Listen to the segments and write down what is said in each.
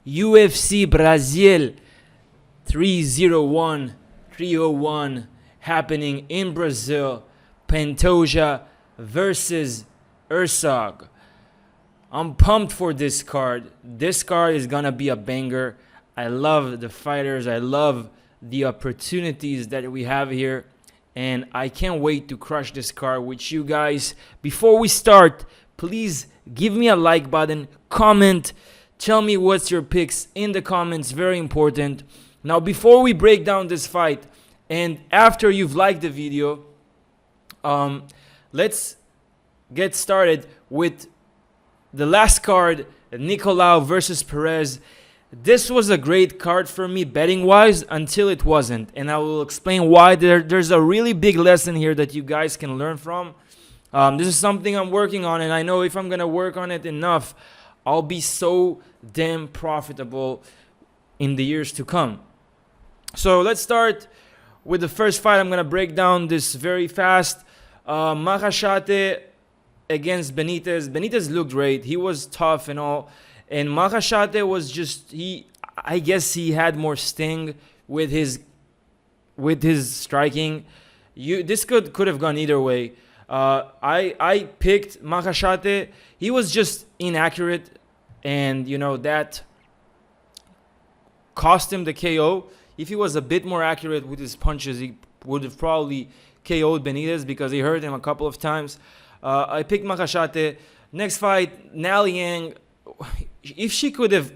UFC Brazil 301 happening in Brazil. Pantoja versus Erceg. I'm pumped for this card. This card is gonna be a banger. I love the fighters. I love the opportunities that we have here. And I can't wait to crush this card with you guys. Before we start, please give me a like button. Comment. Tell me what's your picks in the comments. Very important. Now, before we break down this fight, and after you've liked the video, let's get started with the last card, Nicolau versus Perez. This was a great card for me betting-wise until it wasn't. And I will explain why. There's a really big lesson here that you guys can learn from. This is something I'm working on, and I know if I'm going to work on it enough, I'll be so damn profitable in the years to come. So let's start with the first fight. I'm going to break down this very fast. Makhachev against Benitez. Benitez looked great. He was tough and all. And Makhachev was just, I guess he had more sting with his striking. This could have gone either way. I picked Makhachev. He was just inaccurate, and that cost him the KO. If he was a bit more accurate with his punches, he would have probably KO'd Benitez because he hurt him a couple of times. I picked Makhachev. Next fight, Naliang. If she could have,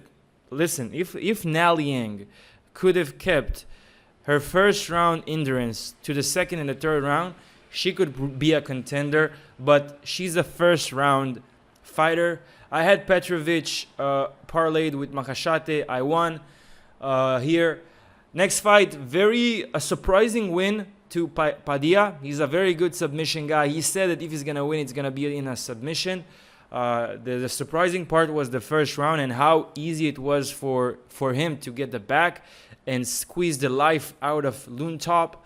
if Naliang could have kept her first round endurance to the second and the third round, she could be a contender. But she's a first round fighter. I had Petrovic parlayed with Makhachev. I won here. Next fight, a surprising win to Padilla. He's a very good submission guy. He said that if he's going to win, it's going to be in a submission. The surprising part was the first round and how easy it was for him to get the back and squeeze the life out of Luntop.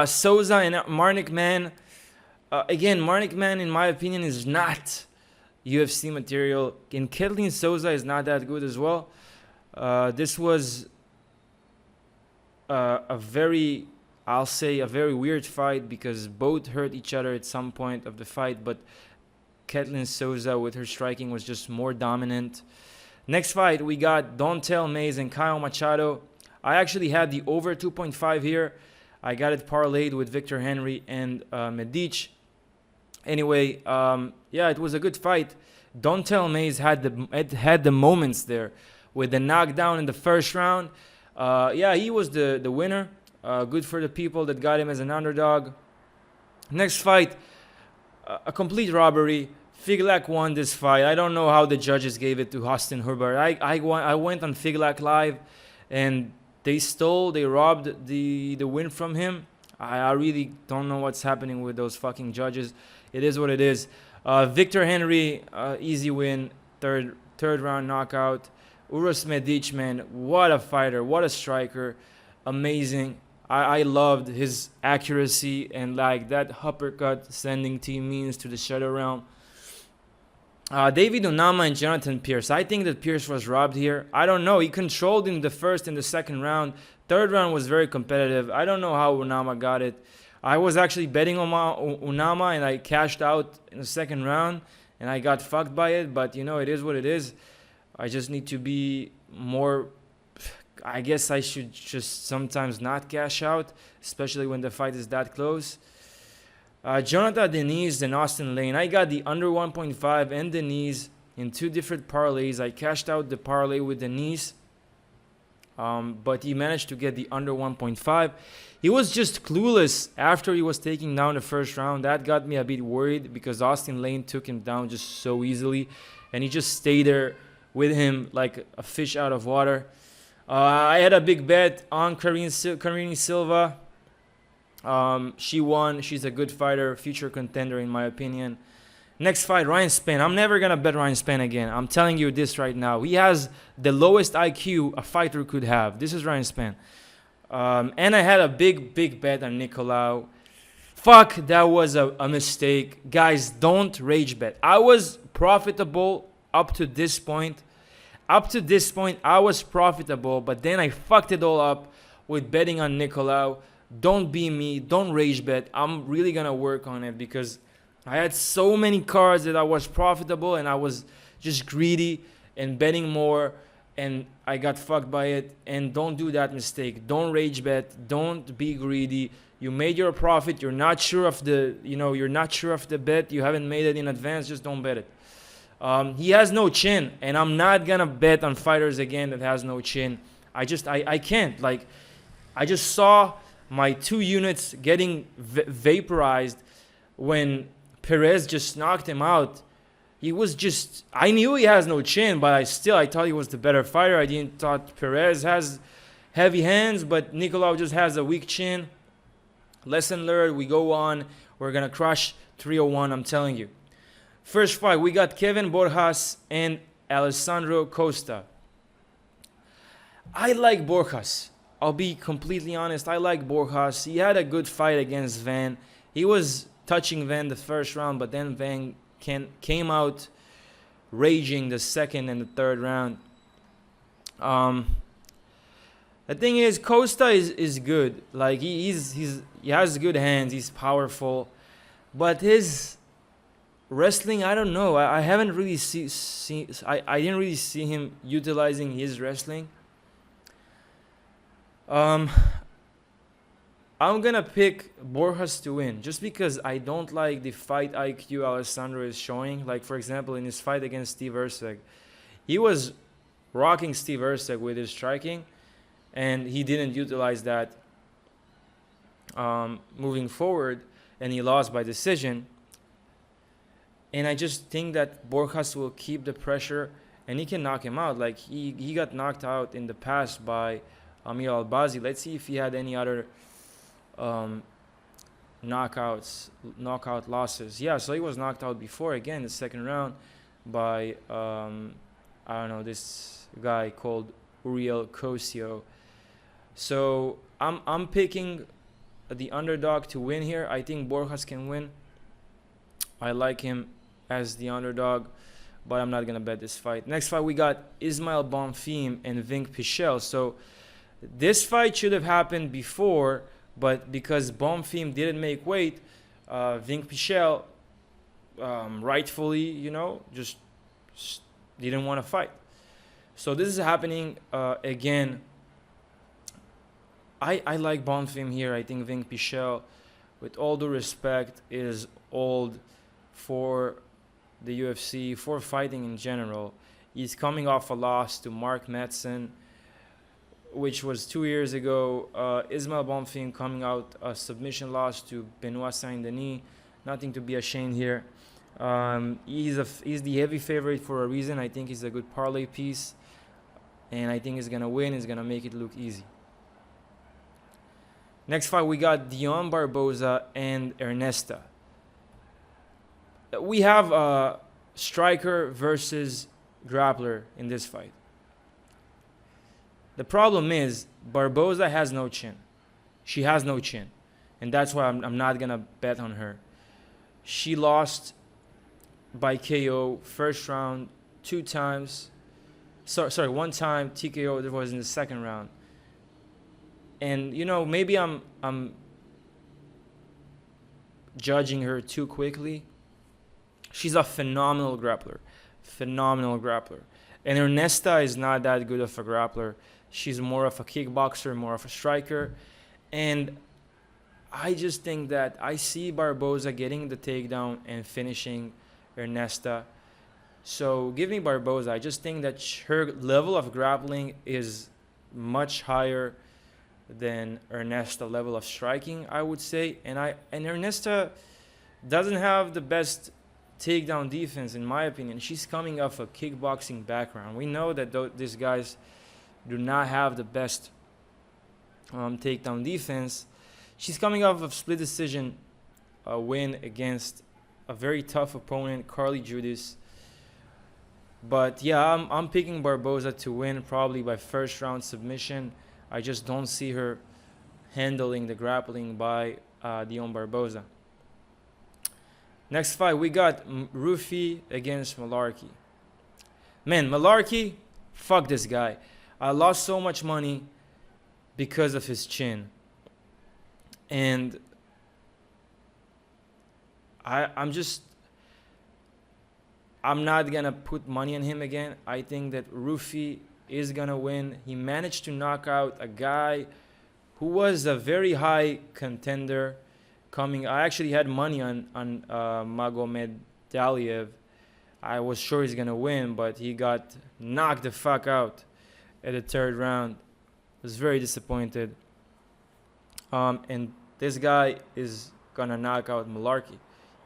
Souza and Marnik Man. Again, Marnik Man, in my opinion, is not UFC material. And Kathleen Souza is not that good as well. This was a very weird fight because both hurt each other at some point of the fight, but Kathleen Souza with her striking was just more dominant. Next fight, we got Dontel Mays and Kyle Machado. I actually had the over 2.5 here. I got it parlayed with Victor Henry and Medic. Anyway, it was a good fight. Dontel Mays had the moments there with the knockdown in the first round. He was the winner. Good for the people that got him as an underdog. Next fight, a complete robbery. Figlak won this fight. I don't know how the judges gave it to Austin Herbert. I went on Figlak Live, and they robbed the win from him. I really don't know what's happening with those fucking judges. It is what it is. Victor Henry, easy win. Third round knockout. Uros Medic, man, what a fighter, what a striker. Amazing. I loved his accuracy and that uppercut sending Team Means to the Shadow Realm. David Onama and Jonathan Pierce. I think that Pierce was robbed here. I don't know. He controlled in the first and the second round. Third round was very competitive. I don't know how Onama got it. I was actually betting on Onama and I cashed out in the second round and I got fucked by it. But, it is what it is. I just need to be more... I guess I should just sometimes not cash out, especially when the fight is that close. Jonathan Denise and Austin Lane. I got the under 1.5 and Denise in two different parlays. I cashed out the parlay with Denise, but he managed to get the under 1.5. He was just clueless after he was taking down the first round. That got me a bit worried because Austin Lane took him down just so easily, and he just stayed there with him like a fish out of water. I had a big bet on Karolina Silva. She won. She's a good fighter, future contender in my opinion. Next fight, Ryan Spann. I'm never going to bet Ryan Spann again. I'm telling you this right now. He has the lowest IQ a fighter could have. This is Ryan Spann. And I had a big bet on Nicolau. Fuck, that was a mistake. Guys, don't rage bet. I was profitable up to this point. up to this point, I was profitable, but then I fucked it all up with betting on Nicolau. Don't be me. Don't rage bet. I'm really going to work on it because I had so many cards that I was profitable and I was just greedy and betting more, and I got fucked by it. And don't do that mistake. Don't rage bet. Don't be greedy. You made your profit. You're not sure of the, you're not sure of the bet. You haven't made it in advance. Just don't bet it. He has no chin, and I'm not gonna bet on fighters again that has no chin. I can't. Like, I just saw my 2 units getting vaporized when Perez just knocked him out. He was just, I knew he has no chin, but I thought he was the better fighter. I didn't thought Perez has heavy hands, but Nicolau just has a weak chin. Lesson learned. We go on. We're gonna crush 301. I'm telling you. First fight, we got Kevin Borjas and Alessandro Costa. I like Borjas. I'll be completely honest. I like Borjas. He had a good fight against Van. He was touching Van the first round, but then Van came out raging the second and the third round. The thing is, Costa is good. Like, he has good hands. He's powerful, but his wrestling, I don't know. I haven't really I didn't really see him utilizing his wrestling. I'm gonna pick Borjas to win just because I don't like the fight IQ Alessandro is showing. Like, for example, in his fight against Steve Erceg, he was rocking Steve Erceg with his striking, and he didn't utilize that moving forward, and he lost by decision. And I just think that Borjas will keep the pressure, and he can knock him out. Like, he got knocked out in the past by Amir Albazi. Let's see if he had any other knockout losses. Yeah, so he was knocked out before, again, the second round by, I don't know, this guy called Uriel Cosio. So I'm picking the underdog to win here. I think Borjas can win. I like him as the underdog, but I'm not going to bet this fight. Next fight, we got Ismael Bonfim and Vinc Pichel. So this fight should have happened before, but because Bonfim didn't make weight, Vinc Pichel rightfully, just didn't want to fight. So this is happening again. I like Bonfim here. I think Vinc Pichel, with all due respect, is old for the UFC, for fighting in general. He's coming off a loss to Mark Madsen, which was 2 years ago. Ismael Bonfim coming out a submission loss to Benoit Saint-Denis. Nothing to be ashamed here. He's the heavy favorite for a reason. I think he's a good parlay piece, and I think he's gonna win. He's gonna make it look easy. Next fight, we got Dione Barbosa and Ernesta. We have a striker versus grappler in this fight. The problem is Barbosa has no chin. She has no chin. And that's why I'm not going to bet on her. She lost by KO first round 2 times. Sorry, 1 time TKO. That was in the second round. And, maybe I'm judging her too quickly. She's a phenomenal grappler. And Ernesta is not that good of a grappler. She's more of a kickboxer, more of a striker. And I just think that I see Barbosa getting the takedown and finishing Ernesta. So give me Barbosa. I just think that her level of grappling is much higher than Ernesta level of striking, I would say. And Ernesta doesn't have the best takedown defense, in my opinion. She's coming off a kickboxing background. We know that these guys do not have the best takedown defense. She's coming off of split decision win against a very tough opponent, Carly Judas. But yeah, I'm picking Barbosa to win, probably by first round submission. I just don't see her handling the grappling by Dione Barbosa. Next fight, we got Ruffy against Mullarkey. Man, Mullarkey, Fuck this guy. I lost so much money because of his chin. And I'm not going to put money on him again. I think that Ruffy is going to win. He managed to knock out a guy who was a very high contender coming. I actually had money on Magomed Daliev. I was sure he's going to win, but he got knocked the fuck out at the third round. I was very disappointed. And this guy is going to knock out Mullarkey.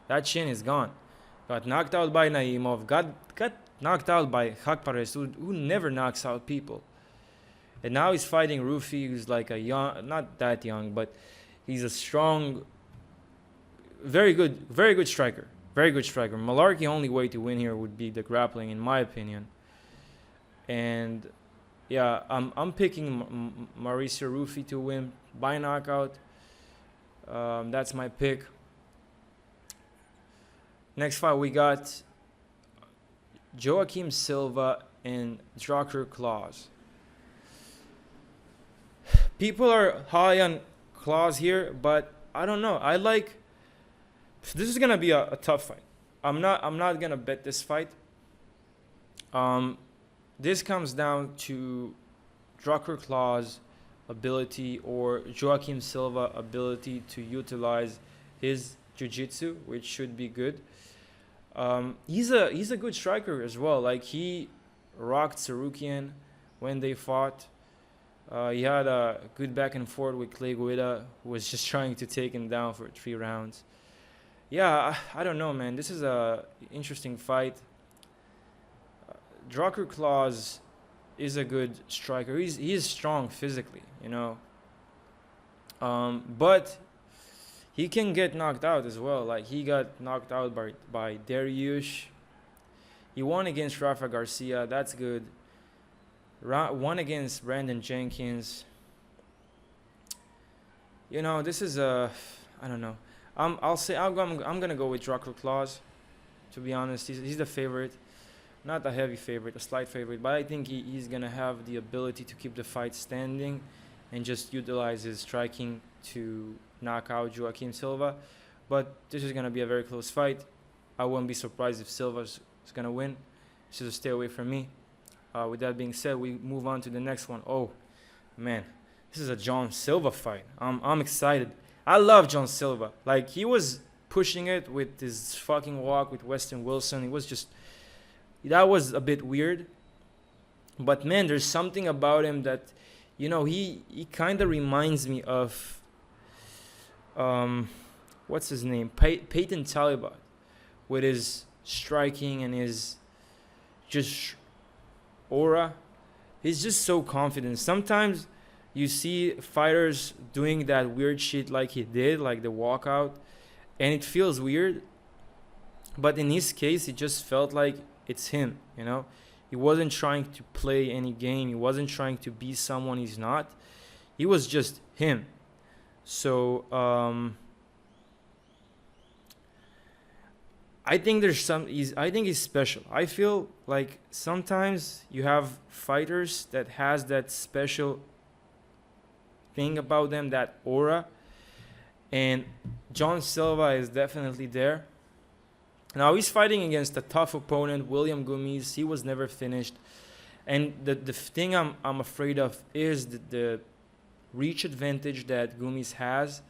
That chin is gone. Got knocked out by Naimov. Got knocked out by Hakpares, who never knocks out people. And now he's fighting Ruffy, who's like a young, not that young, but he's a strong, very good striker. Very good striker. Mullarkey, only way to win here would be the grappling, in my opinion. And yeah, I'm picking Mauricio Ruffy to win by knockout. That's my pick. Next fight we got Joaquim Silva and Drakkar Klose. People are high on Klose here, but I don't know. This is gonna be a tough fight. I'm not gonna bet this fight. This comes down to Drakkar Klose ability or Joaquim Silva ability to utilize his jiu-jitsu, which should be good. He's a good striker as well. Like, he rocked Sarukian when they fought. He had a good back and forth with Clay Guida, who was just trying to take him down for 3 rounds. Yeah, I don't know, man. This is a interesting fight. Drakkar Klose is a good striker. He is strong physically, you know. But he can get knocked out as well. Like, he got knocked out by Dariush. He won against Rafa Garcia. That's good. Won against Brandon Jenkins. You know, this is I don't know. I'm gonna go with Drakkar Klose. To be honest, he's the favorite, not a heavy favorite, a slight favorite. But I think he's gonna have the ability to keep the fight standing, and just utilize his striking to knock out Joaquim Silva. But this is gonna be a very close fight. I wouldn't be surprised if Silva's gonna win. So stay away from me. With that being said, we move on to the next one. Oh man, this is a John Silva fight. I'm excited. I love John Silva. Like, he was pushing it with his fucking walk with Weston Wilson. It was just, that was a bit weird. But man, there's something about him that, you know, he kind of reminds me of, what's his name? Peyton Talibat, with his striking and his just aura. He's just so confident. Sometimes you see fighters doing that weird shit like he did, like the walkout, and it feels weird. But in his case, it just felt like it's him, you know? He wasn't trying to play any game. He wasn't trying to be someone he's not. He was just him. So, I think I think he's special. I feel like sometimes you have fighters that has that special thing about them, that aura, and John Silva is definitely there. Now he's fighting against a tough opponent, William Gomis. He was never finished, and the thing I'm afraid of is the reach advantage that Gomis has.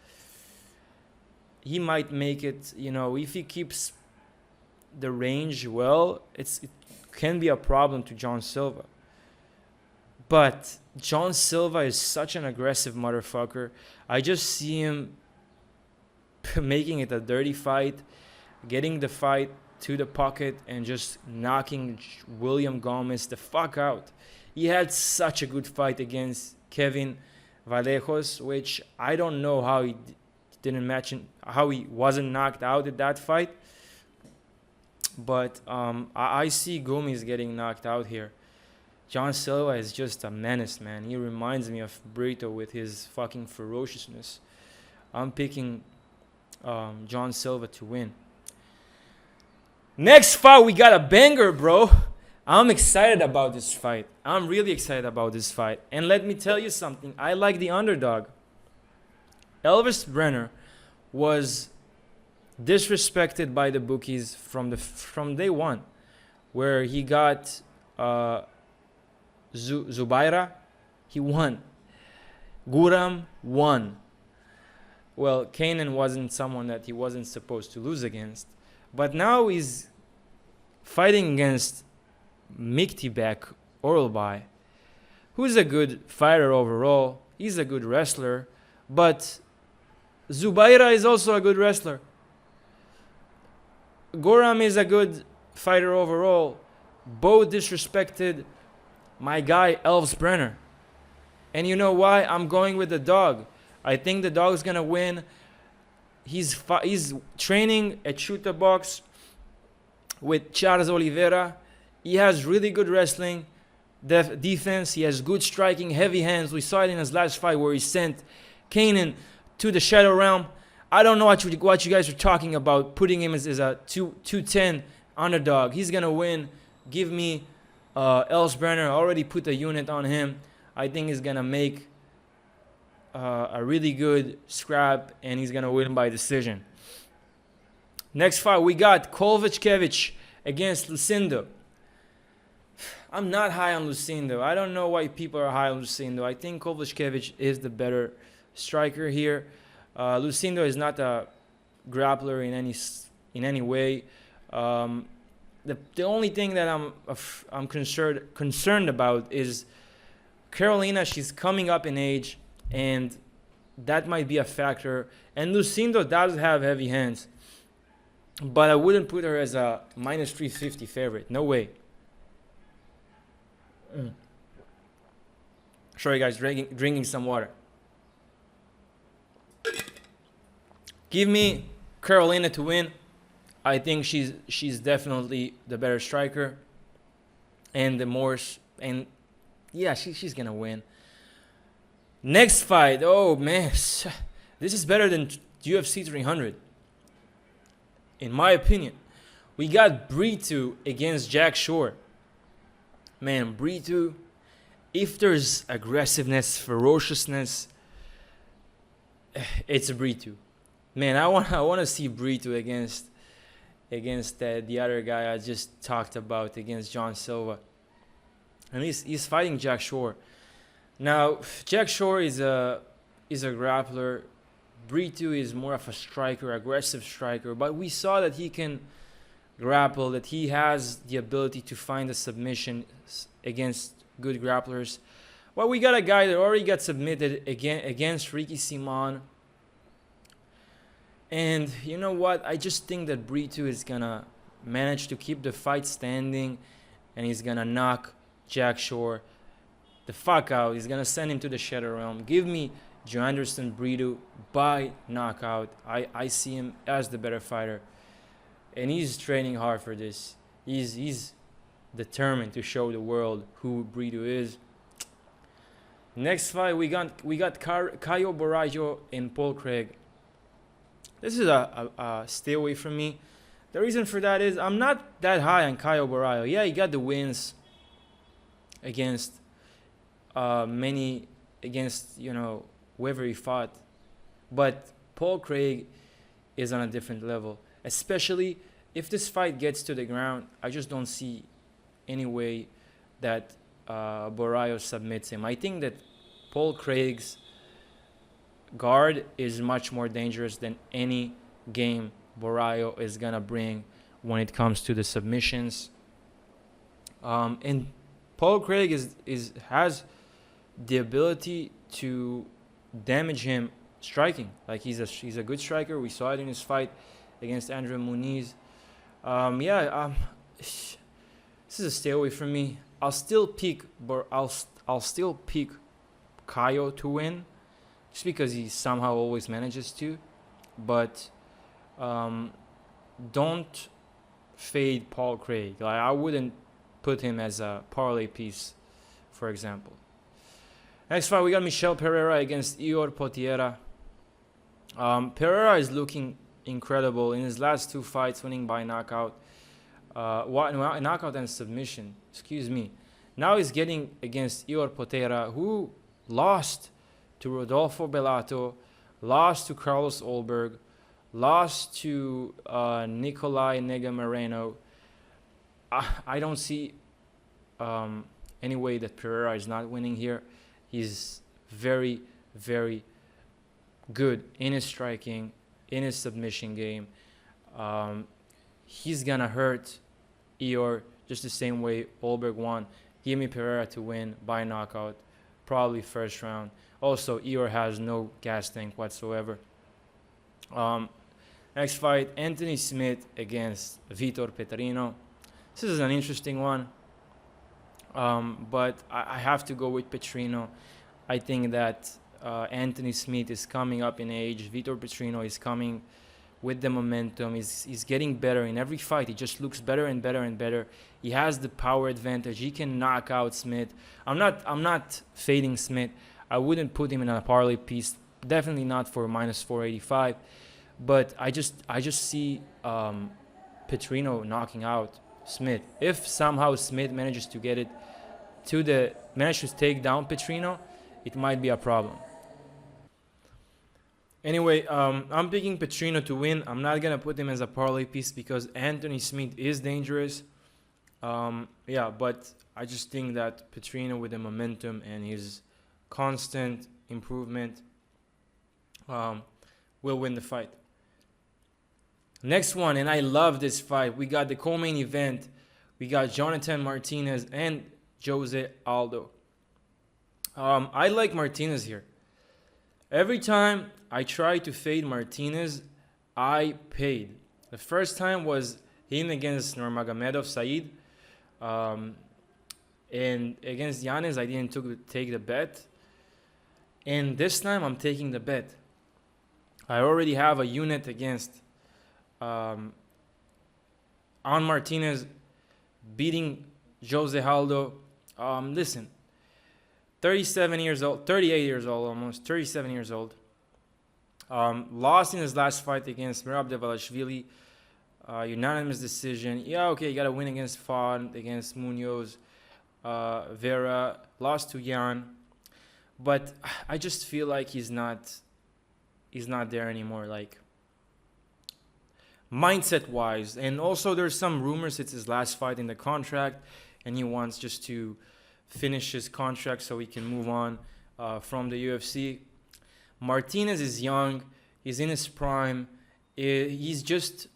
He might make it, you know, if he keeps the range well, it can be a problem to John Silva. But John Silva is such an aggressive motherfucker. I just see him making it a dirty fight, getting the fight to the pocket, and just knocking William Gomis the fuck out. He had such a good fight against Kevin Vallejos, which I don't know how he how he wasn't knocked out at that fight. But I see Gomis getting knocked out here. John Silva is just a menace, man. He reminds me of Brito with his fucking ferociousness. I'm picking John Silva to win. Next fight, we got a banger, bro. I'm excited about this fight. I'm really excited about this fight. And let me tell you something. I like the underdog. Elves Brener was disrespected by the bookies from day one, where he got Zubaira, he won. Guram won. Well, Kanan wasn't someone that he wasn't supposed to lose against, but now he's fighting against Myktybek, Orolbai, who's a good fighter overall. He's a good wrestler, but Zubaira is also a good wrestler. Goram is a good fighter overall. Both disrespected my guy Elves Brener. And you know why? I'm going with the dog. I think the dog's gonna win. He's training at Chuta Box with Charles Oliveira. He has really good wrestling, defense. He has good striking, heavy hands. We saw it in his last fight where he sent Kanan to the Shadow Realm. I don't know what you guys are talking about, putting him as a 210 underdog. He's gonna win. Give me Elsbrenner. I already put the unit on him. I think he's gonna make a really good scrap, and he's gonna win by decision. Next fight, we got Kowalkiewicz against Lucindo. I'm not high on Lucindo. I don't know why people are high on Lucindo. I think Kowalkiewicz is the better striker here. Lucindo is not a grappler in any way. The only thing that I'm concerned about is Karolina. She's coming up in age, and that might be a factor. And Lucindo does have heavy hands, but I wouldn't put her as a minus 350 favorite. No way. Sorry guys, drinking some water. Give me Karolina to win. I think she's definitely the better striker, and she's gonna win. Next fight, oh man, this is better than UFC 300, in my opinion. We got Brito against Jack Shore. Man, Brito, if there's aggressiveness, ferociousness, it's Brito. Man, I want to see Brito against the other guy I just talked about, against John Silva. And he's fighting Jack Shore. Now, Jack Shore is a grappler. Brito is more of a striker, aggressive striker. But we saw that he can grapple, that he has the ability to find a submission against good grapplers. Well, we got a guy that already got submitted against Ricky Simon. And you know what? I just think that Brito is going to manage to keep the fight standing, and he's going to knock Jack Shore the fuck out. He's going to send him to the Shadow Realm. Give me Joanderson Brito by knockout. I see him as the better fighter, and he's training hard for this. He's determined to show the world who Brito is. Next fight, we got Caio Borrajo and Paul Craig. This is a stay away from me. The reason for that is I'm not that high on Caio Borrajo. Yeah, he got the wins against whoever he fought. But Paul Craig is on a different level. Especially if this fight gets to the ground, I just don't see any way that Borrajo submits him. I think that Paul Craig's guard is much more dangerous than any game Borrajo is gonna bring when it comes to the submissions. And Paul Craig has the ability to damage him striking. Like he's a good striker. We saw it in his fight against Andrew Muniz. This is a stay away from me. I'll still pick Caio to win, just because he somehow always manages to. But don't fade Paul Craig. Like, I wouldn't put him as a parlay piece, for example. Next fight, we got Michel Pereira against Ior Potiera. Pereira is looking incredible in his last two fights, winning by knockout. knockout and submission. Excuse me. Now he's getting against Ior Potera, who lost to Rodolfo Bellato, lost to Carlos Olberg, lost to Nicolai Nega Moreno. I don't see any way that Pereira is not winning here. He's very, very good in his striking, in his submission game. He's gonna hurt Ior just the same way Olberg won. Give me Pereira to win by knockout, probably first round. Also, Ior has no gas tank whatsoever. Next fight, Anthony Smith against Vitor Petrino. This is an interesting one, but I have to go with Petrino. I think that Anthony Smith is coming up in age. Vitor Petrino is coming with the momentum. He's getting better in every fight. He just looks better and better and better. He has the power advantage. He can knock out Smith. I'm not fading Smith. I wouldn't put him in a parlay piece. Definitely not for minus 485. But I just see Petrino knocking out Smith. If somehow Smith manages to get it manages to take down Petrino, it might be a problem. Anyway, I'm picking Petrino to win. I'm not gonna put him as a parlay piece because Anthony Smith is dangerous. But I just think that Petrino, with the momentum and his constant improvement, will win the fight. Next one, and I love this fight. We got the co-main event. We got Jonathan Martinez and Jose Aldo. I like Martinez here. Every time I try to fade Martinez, I paid. The first time was him against Nurmagomedov Said. And against Yanez, I didn't take the bet. And this time, I'm taking the bet. I already have a unit against on Martinez beating Jose Aldo. Listen, 38 years old almost, 37 years old. Lost in his last fight against Merab Devalashvili. Unanimous decision. Yeah, okay, you got to win against Fon, against Munoz, Vera. Lost to Jan. But I just feel like he's not there anymore, like mindset-wise. And also there's some rumors it's his last fight in the contract, and he wants just to finish his contract so he can move on from the UFC. Martinez is young. He's in his prime. He's just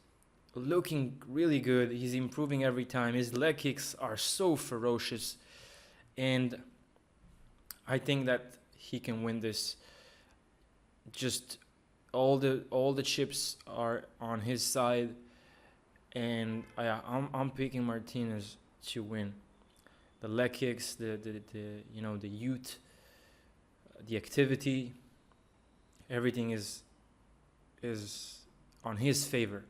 looking really good. He's improving every time. His leg kicks are so ferocious. And I think that he can win this. Just all the chips are on his side. And I'm picking Martinez to win. The leg kicks, the youth, the activity, everything is on his favor.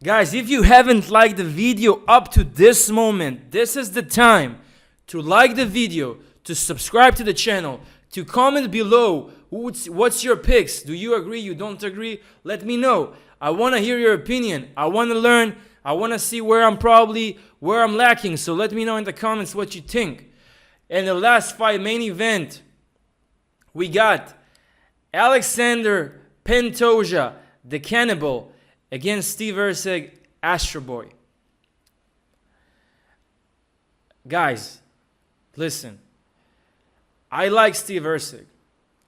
Guys, if you haven't liked the video up to this moment, this is the time to like the video, to subscribe to the channel, to comment below what's your picks. Do you agree? You don't agree? Let me know. I want to hear your opinion. I want to learn. I want to see where I'm lacking. So let me know in the comments what you think. And the last fight, main event, we got Alexander Pantoja, the Cannibal, against Steve Erceg, Astro Boy. Guys, listen. I like Steve Erceg.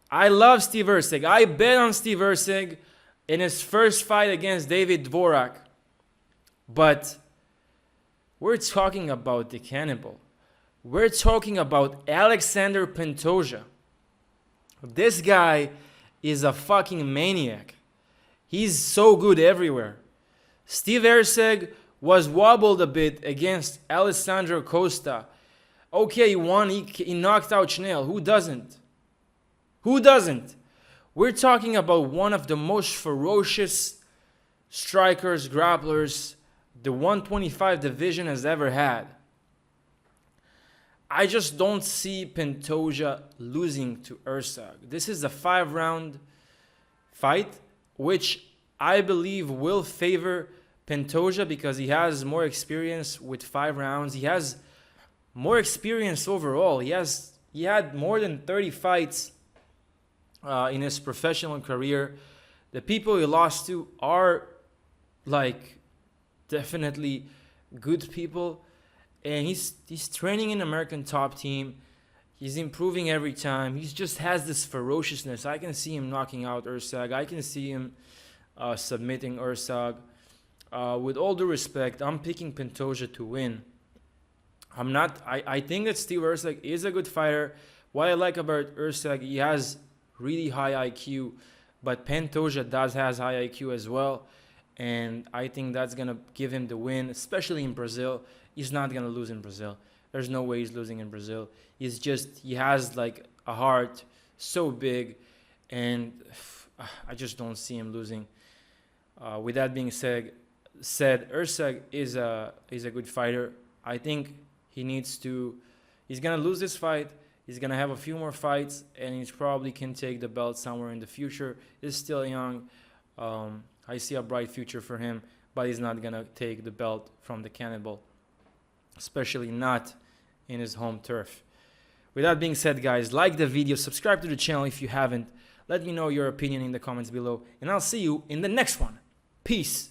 I love Steve Erceg. I bet on Steve Erceg in his first fight against David Dvorak. But we're talking about the Cannibal. We're talking about Alexander Pantoja. This guy is a fucking maniac. He's so good everywhere. Steve Erceg was wobbled a bit against Alessandro Costa. Okay, he won. He knocked out Schnell. Who doesn't? Who doesn't? We're talking about one of the most ferocious strikers, grapplers, the 125 division has ever had. I just don't see Pantoja losing to Erceg. This is a 5-round fight, which I believe will favor Pantoja because he has more experience with 5 rounds. He has more experience overall. He had more than 30 fights in his professional career. The people he lost to are like definitely good people, and he's training in American top team. He's improving every time. He just has this ferociousness. I can see him knocking out Erceg. I can see him submitting Erceg. With all due respect, I'm picking Pantoja to win. I think that Steve Erceg is a good fighter. What I like about Erceg, he has really high IQ, but Pantoja has high IQ as well. And I think that's going to give him the win, especially in Brazil. He's not going to lose in Brazil. There's no way he's losing in Brazil. He has like a heart so big, and I just don't see him losing. With that being said, Erceg is a good fighter. I think he's going to lose this fight. He's going to have a few more fights, and he probably can take the belt somewhere in the future. He's still young. I see a bright future for him, but he's not going to take the belt from the Cannibal, especially not in his home turf. With that being said, guys, like the video, subscribe to the channel if you haven't. Let me know your opinion in the comments below, and I'll see you in the next one. Peace.